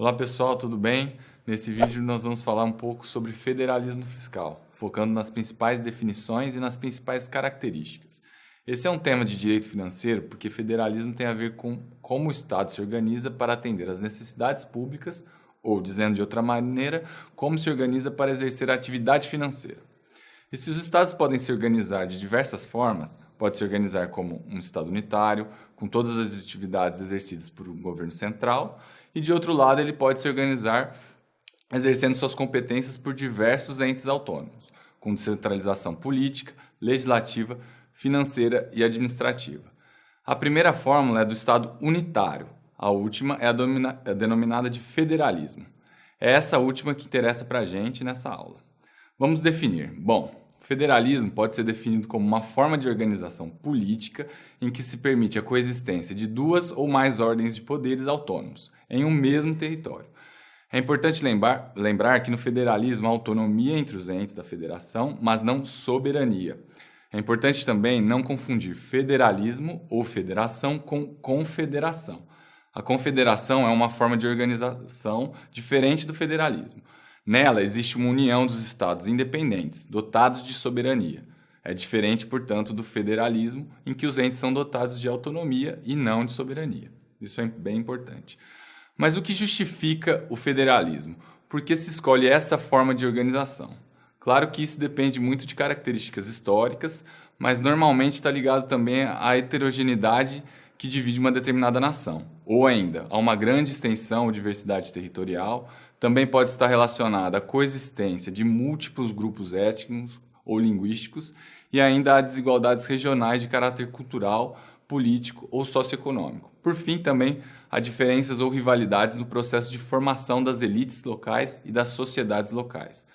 Olá pessoal, tudo bem? Nesse vídeo nós vamos falar um pouco sobre federalismo fiscal, focando nas principais definições e nas principais características. Esse é um tema de direito financeiro porque federalismo tem a ver com como o Estado se organiza para atender às necessidades públicas, ou, dizendo de outra maneira, como se organiza para exercer a atividade financeira. E se os estados podem se organizar de diversas formas, pode se organizar como um estado unitário, com todas as atividades exercidas por um governo central, e de outro lado ele pode se organizar exercendo suas competências por diversos entes autônomos, com descentralização política, legislativa, financeira e administrativa. A primeira fórmula é do estado unitário, a última é a denominada de federalismo. É essa última que interessa para a gente nessa aula. Vamos definir. Bom, federalismo pode ser definido como uma forma de organização política em que se permite a coexistência de duas ou mais ordens de poderes autônomos em um mesmo território. É importante lembrar que no federalismo há autonomia entre os entes da federação, mas não soberania. É importante também não confundir federalismo ou federação com confederação. A confederação é uma forma de organização diferente do federalismo. Nela existe uma união dos estados independentes, dotados de soberania. É diferente, portanto, do federalismo, em que os entes são dotados de autonomia e não de soberania. Isso é bem importante. Mas o que justifica o federalismo? Por que se escolhe essa forma de organização? Claro que isso depende muito de características históricas, mas normalmente está ligado também à heterogeneidade que divide uma determinada nação, ou ainda a uma grande extensão ou diversidade territorial. Também pode estar relacionada à coexistência de múltiplos grupos étnicos ou linguísticos e ainda a desigualdades regionais de caráter cultural, político ou socioeconômico. Por fim, também há diferenças ou rivalidades no processo de formação das elites locais e das sociedades locais.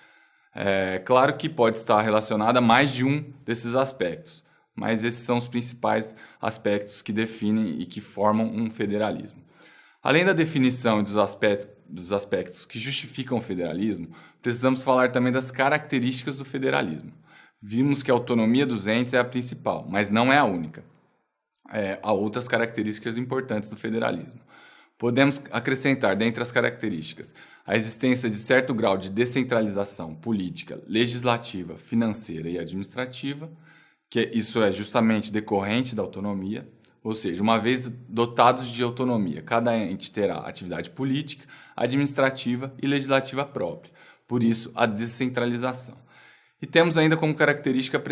É claro que pode estar relacionada a mais de um desses aspectos, mas esses são os principais aspectos que definem e que formam um federalismo. Além da definição e dos aspectos que justificam o federalismo, precisamos falar também das características do federalismo. Vimos que a autonomia dos entes é a principal, mas não é a única. Há outras características importantes do federalismo. Podemos acrescentar, dentre as características, a existência de certo grau de descentralização política, legislativa, financeira e administrativa, que isso é justamente decorrente da autonomia. Ou seja, uma vez dotados de autonomia, cada ente terá atividade política, administrativa e legislativa própria. Por isso, a descentralização. E temos ainda como característica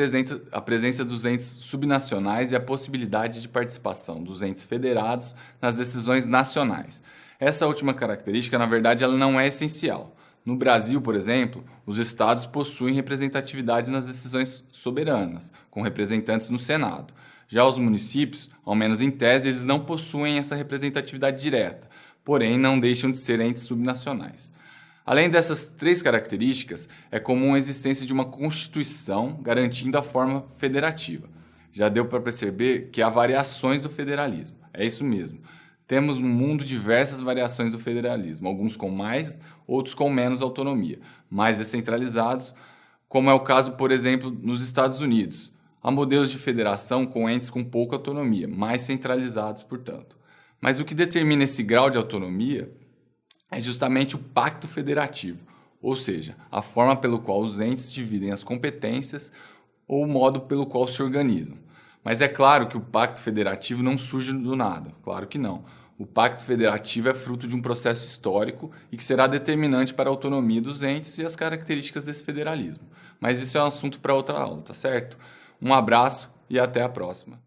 a presença dos entes subnacionais e a possibilidade de participação dos entes federados nas decisões nacionais. Essa última característica, na verdade, ela não é essencial. No Brasil, por exemplo, os estados possuem representatividade nas decisões soberanas, com representantes no Senado. Já os municípios, ao menos em tese, eles não possuem essa representatividade direta, porém não deixam de ser entes subnacionais. Além dessas três características, é comum a existência de uma Constituição garantindo a forma federativa. Já deu para perceber que há variações do federalismo. É isso mesmo. Temos no mundo diversas variações do federalismo, alguns com mais, outros com menos autonomia, mais descentralizados, como é o caso, por exemplo, nos Estados Unidos. Há modelos de federação com entes com pouca autonomia, mais centralizados, portanto. Mas o que determina esse grau de autonomia é justamente o pacto federativo, ou seja, a forma pelo qual os entes dividem as competências ou o modo pelo qual se organizam. Mas é claro que o pacto federativo não surge do nada, claro que não. O pacto federativo é fruto de um processo histórico e que será determinante para a autonomia dos entes e as características desse federalismo. Mas isso é um assunto para outra aula, tá certo? Um abraço e até a próxima.